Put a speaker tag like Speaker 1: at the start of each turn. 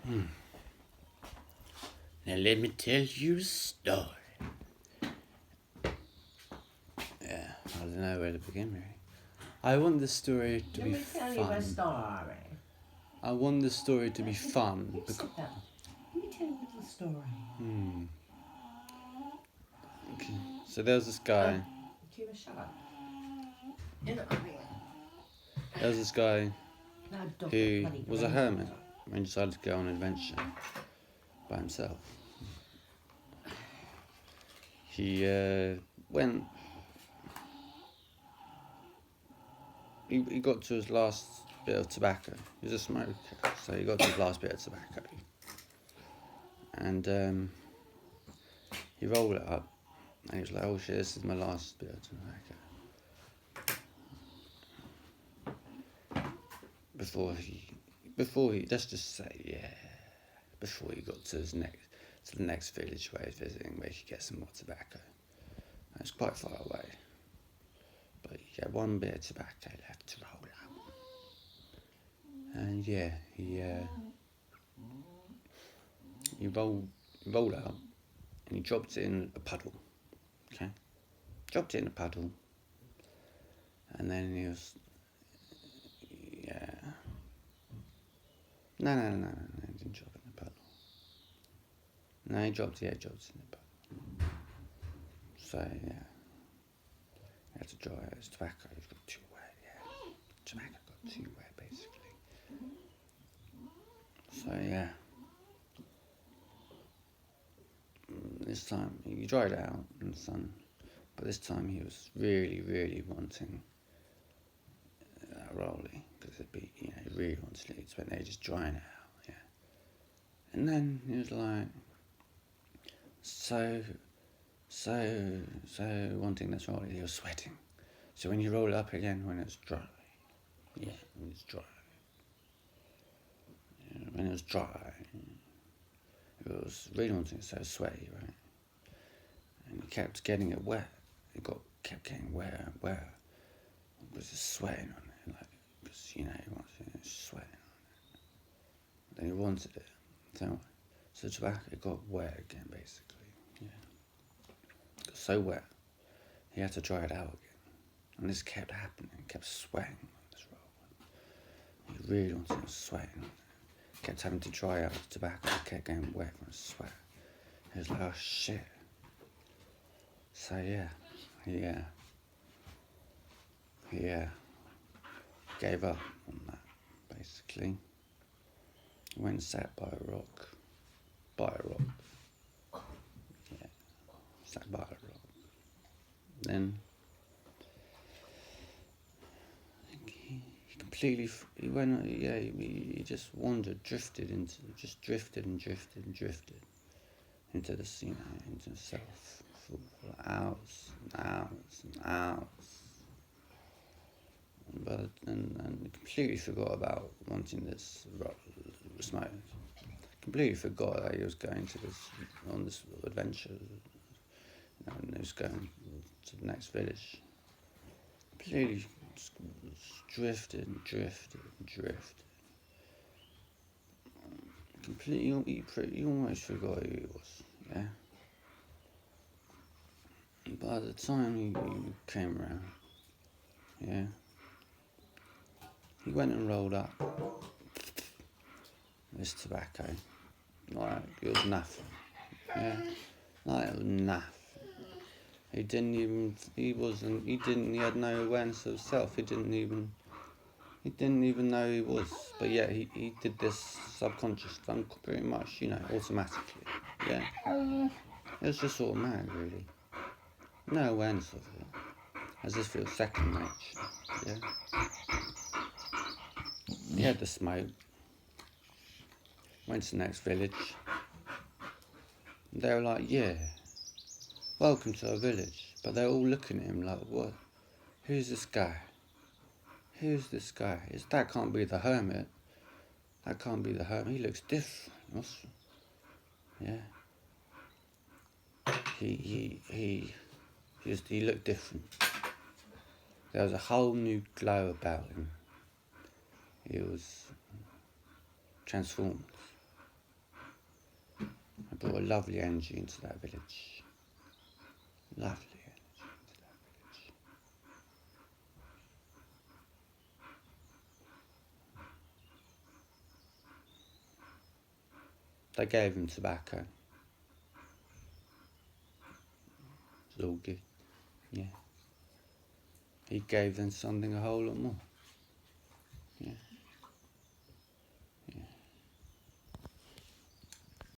Speaker 1: Now let me tell you a story. Yeah, I don't know where to begin really. I want the story to be fun.
Speaker 2: Let me tell you a story.
Speaker 1: I want the story to be fun.
Speaker 2: You sit down. Let me tell you a little story.
Speaker 1: Okay. So there was this guy.
Speaker 2: Cuba, shut up.
Speaker 1: There was this guy
Speaker 2: No, dog,
Speaker 1: who
Speaker 2: bloody
Speaker 1: was a
Speaker 2: green
Speaker 1: hermit
Speaker 2: dog.
Speaker 1: and he decided to go on an adventure by himself. He went. He got to his last bit of tobacco. He was a smoker, so he got to his last bit of tobacco. And he rolled it up, and he was like, "Oh shit, this is my last bit of tobacco." Before he, let's just say, before he got to the next village where he's visiting, where he could get some more tobacco. And it's quite far away, but he had one bit of tobacco left to roll up. And yeah, he rolled out, and he dropped it in a puddle. Okay, dropped it in a puddle, and then he was, yeah. No, he didn't drop it in the puddle. No, he dropped it in the puddle. So, yeah. He had to dry out his tobacco. It got too wet, yeah. Tobacco got too wet, basically. So, yeah. This time, he dried it out in the sun. But this time he was really, really wanting rolly. Because he really wanted it. He spent ages drying it out, yeah. And then he was like, so wanting this rolly, he was sweating. So when you roll it up again, when it's dry, yeah, when it's dry. Yeah, when it was dry, it was really wanting it, so sweaty, right? And he kept getting it wet. It kept getting wetter and wetter. It was just sweating on it, like, because, he wanted it, sweating on it. Then he wanted it. So the tobacco, it got wet again, basically, yeah. It got so wet, he had to dry it out again. And this kept happening, kept sweating on this roll. He really wanted it, sweating on it. Kept having to dry out the tobacco, it kept getting wet from his sweat. He was like, oh shit. So yeah, he gave up on that, basically. He went and sat by a rock. Yeah, sat by a rock. Then he just wandered, drifted and drifted into the, into himself for hours and hours and hours. And completely forgot about wanting this smoke. Completely forgot that he was going on this adventure, and he was going to the next village. Completely drifted. Completely, he almost forgot who he was, yeah. By the time he came around, yeah, he went and rolled up this tobacco, like it was nothing, yeah, like it was nothing. He had no awareness of self. He didn't even know he was, but yeah, he did this subconscious, pretty much, automatically, yeah. It was just automatic, really. No awareness of it. As if it was second nature, yeah. He had the smoke, went to the next village. They were like, yeah, welcome to our village. But they're all looking at him like, what? Who's this guy? That can't be the hermit. That can't be the hermit. He looks different. Yeah. He looked different. There was a whole new glow about him. He was transformed. brought a lovely energy into that village. Lovely energy into that village. They gave him tobacco. It was all good. Yeah. He gave them something a whole lot more. Yeah.